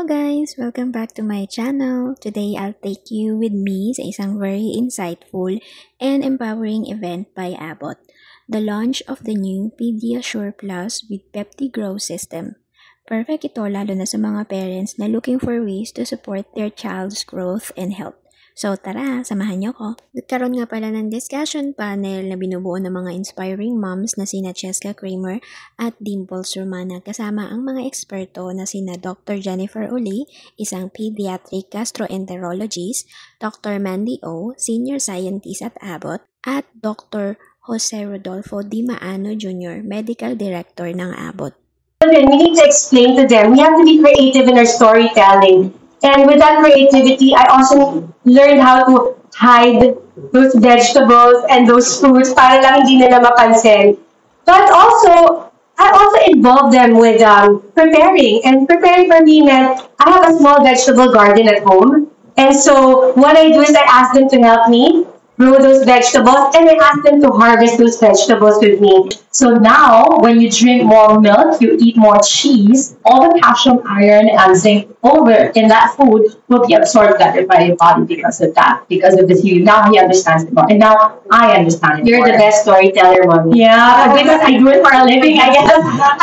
Hello guys! Welcome back to my channel. Today, I'll take you with me sa isang very insightful and empowering event by Abbott. The launch of the new PediaSure Plus with PeptiGrow system. Perfect ito lalo na sa mga parents na looking for ways to support their child's growth and health. So tara, samahan niyo ko. Nagkaroon nga pala ng discussion panel na binubuo ng mga inspiring moms na sina Cheska Kramer at Dimples Romana kasama ang mga eksperto na sina Dr. Jennifer Uli, isang pediatric gastroenterologist, Dr. Mandy O, senior scientist at Abbott, at Dr. Jose Rodolfo Di Maano Jr., medical director ng Abbott. And we need to explain to them. We have to be creative in our storytelling. And with that creativity, I also learned how to hide those vegetables and those fruits para lang hindi nila mapansin. But also, I also involved them with preparing. And preparing for me meant I have a small vegetable garden at home. And so what I do is I ask them to help me grow those vegetables, and I ask them to harvest those vegetables with me. So now, when you drink more milk, you eat more cheese, all the calcium, iron, and zinc over in that food will be absorbed better by your body because of that, because of this. Now he understands it more, and now I understand it You're more. the best storyteller, Mommy. Yeah, because I do it for a living, I guess.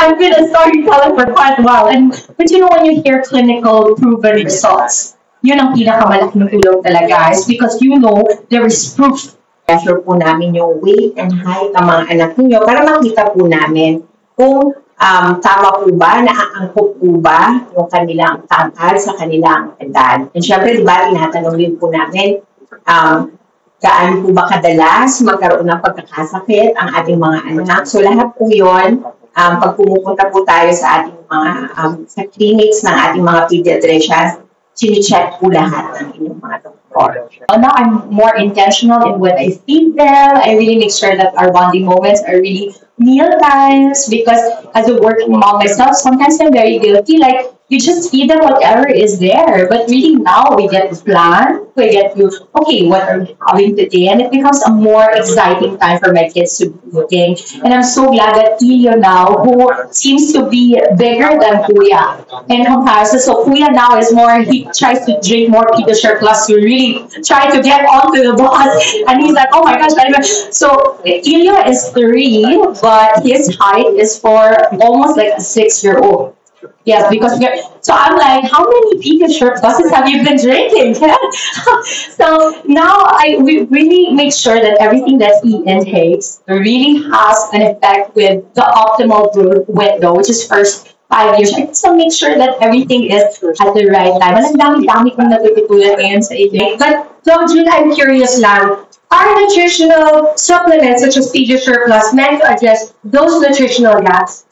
I've been a storyteller for quite a while. But you know, when you hear clinical proven results, yun ang pinakamalaking tulong talaga is because you know there is proof. Measure po namin yung weight and height ng mga anak niyo para makita po namin kung tama po ba, naaangkop po ba yung kanilang tangkad sa kanilang edad. And syempre, di ba, tinatanong din po namin gaano po ba kadalas magkaroon ng pagkakasakit ang ating mga anak. So lahat po yun, pag pumupunta po tayo sa ating mga sa clinics ng ating mga pediatricians, chine-check po lahat ng inyong mga doktor. Now I'm more intentional in what I feed them. I really make sure that our bonding moments are really meal times, because as a working mom myself, sometimes I'm very guilty. Like, you just feed them whatever is there. But really now we get to plan. We get to, okay, what are we having today? And it becomes a more exciting time for my kids to be eating. And I'm so glad that Elio now, who seems to be bigger than Kuya in comparison. So Kuya now is more, he tries to drink more PediaSure Plus to really try to get onto the bus. And he's like, oh my gosh. So Elio is 3, but his height is for almost like a 6-year-old. Yes, because so I'm like, how many PediaSure Pluses have you been drinking? So now we really make sure that everything that he intakes really has an effect with the optimal growth window, which is first 5 years. I also make sure that everything is at the right time. And ang dami-dami kong natututunan ngayon sa inyo. But, June, I'm curious lang. Are nutritional supplements such as PediaSure Plus meant to address those nutritional gaps?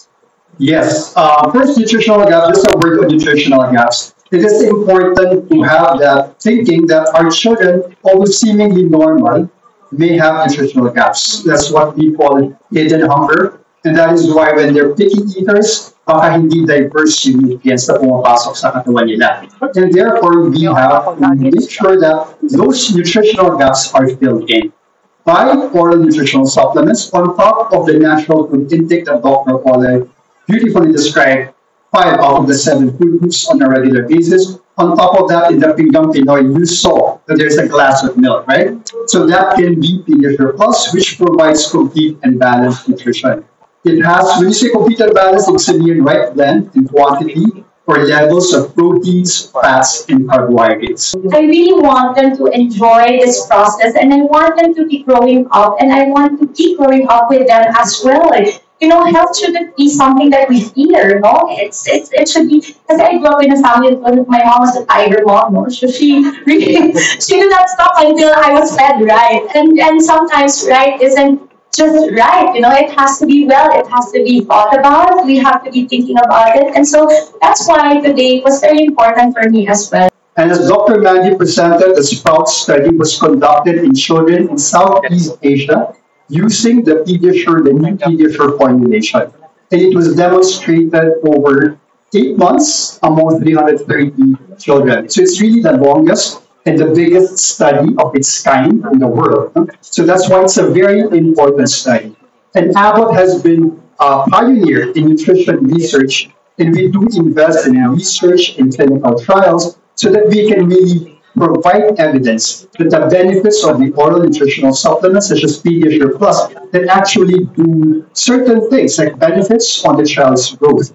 Yes. First, nutritional gaps. Just a word on nutritional gaps. It is important to have that thinking that our children, although seemingly normal, may have nutritional gaps. That's what we call hidden hunger. And that is why when they're picky eaters, baka hindi diverse yung nutrients na pumapasok sa katawan nila. And therefore, we have to make sure that those nutritional gaps are filled in by oral nutritional supplements on top of the natural food intake that Dr. Ole beautifully described 5 out of the 7 food groups on a regular basis. On top of that, in the Pinggang Pinoy, you saw that there's a glass of milk, right? So that can be PediaSure Plus, which provides complete and balanced nutrition. It has, when you say complete and balanced, it's a near right blend in quantity or levels of proteins, fats, and carbohydrates. I really want them to enjoy this process, and I want them to be growing up, and I want to keep growing up with them as well. You know, health shouldn't be something that we fear, no? It should be, because I grew up in a family where my mom was a tiger mom, no? So she really, she did not stop until I was fed right. And sometimes right isn't just right, you know, it has to be well, it has to be thought about, we have to be thinking about it. And so that's why today was very important for me as well. And as Dr. Mandy presented, the SPROUT study was conducted in children in Southeast Asia using the PediaSure, the new PediaSure formulation. And it was demonstrated over 8 months among 330 children. So it's really the longest and the biggest study of its kind in the world. So that's why it's a very important study. And Abbott has been a pioneer in nutrition research And we do invest in research and clinical trials so that we can really provide evidence that the benefits of the oral nutritional supplements such as Pediasure Plus that actually do certain things like benefits on the child's growth.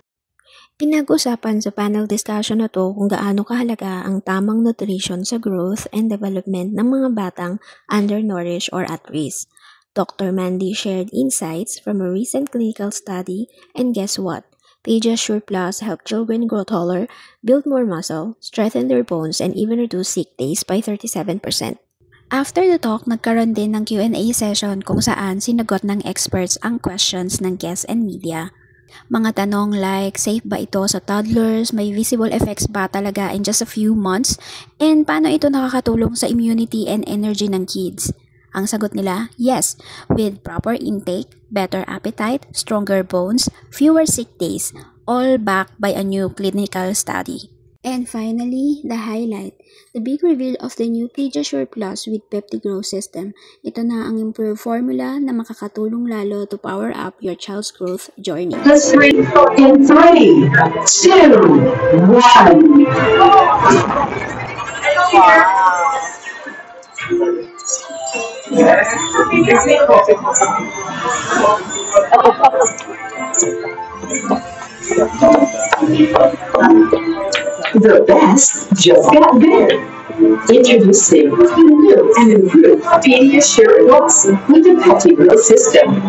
Pinag-usapan sa panel discussion na to kung gaano kahalaga ang tamang nutrition sa growth and development ng mga batang undernourished or at risk. Dr. Mandy shared insights from a recent clinical study, and guess what? Pediasure Plus help children grow taller, build more muscle, strengthen their bones, and even reduce sick days by 37%. After the talk, nagkaroon din ng Q&A session kung saan sinagot ng experts ang questions ng guests and media. Mga tanong like, safe ba ito sa toddlers? May visible effects ba talaga in just a few months? And paano ito nakakatulong sa immunity and energy ng kids? Ang sagot nila, yes, with proper intake, better appetite, stronger bones, fewer sick days, all backed by a new clinical study. And finally, the highlight, the big reveal of the new Pediasure Plus with PeptiGrow system. Ito na ang improved formula na makakatulong lalo to power up your child's growth journey. Let's read in 3, 2, 1. The best just got better. Introducing the new and improved Pediasure Plus with the PeptiGrow system,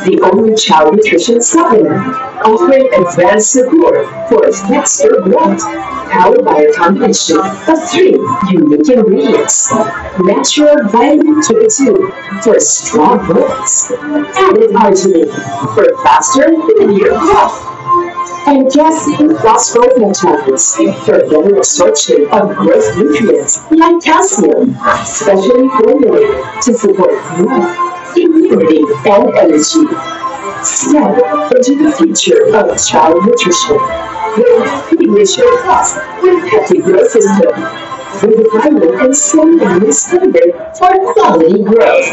the only child nutrition supplement offering advanced support for faster growth, powered by a combination of 3 unique ingredients. Natural vitamin Q2 for strong bones, added arginine for faster linear growth, and calcium phosphorylatones for better absorption of growth nutrients like calcium, specially formulated to support growth, immunity, and energy. Step into the future of child nutrition with Pediasure Plus with PeptiGrow system, redefining and setting a new standard for quality growth.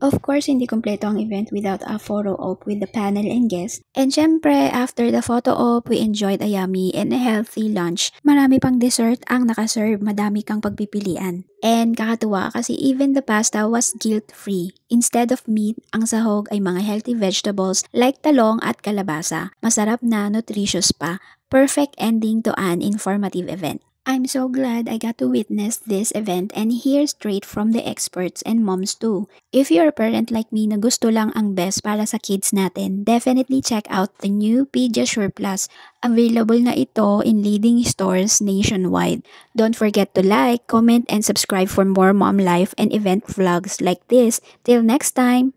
Of course, hindi kompleto ang event without a photo op with the panel and guests. And syempre, after the photo op, we enjoyed a yummy and a healthy lunch. Marami pang dessert ang nakaserve, madami kang pagpipilian. And kakatuwa kasi even the pasta was guilt-free. Instead of meat, ang sahog ay mga healthy vegetables like talong at kalabasa. Masarap na, nutritious pa. Perfect ending to an informative event. I'm so glad I got to witness this event and hear straight from the experts and moms too. If you're a parent like me na gusto lang ang best para sa kids natin, definitely check out the new Pediasure Plus. Available na ito in leading stores nationwide. Don't forget to like, comment, and subscribe for more mom life and event vlogs like this. Till next time!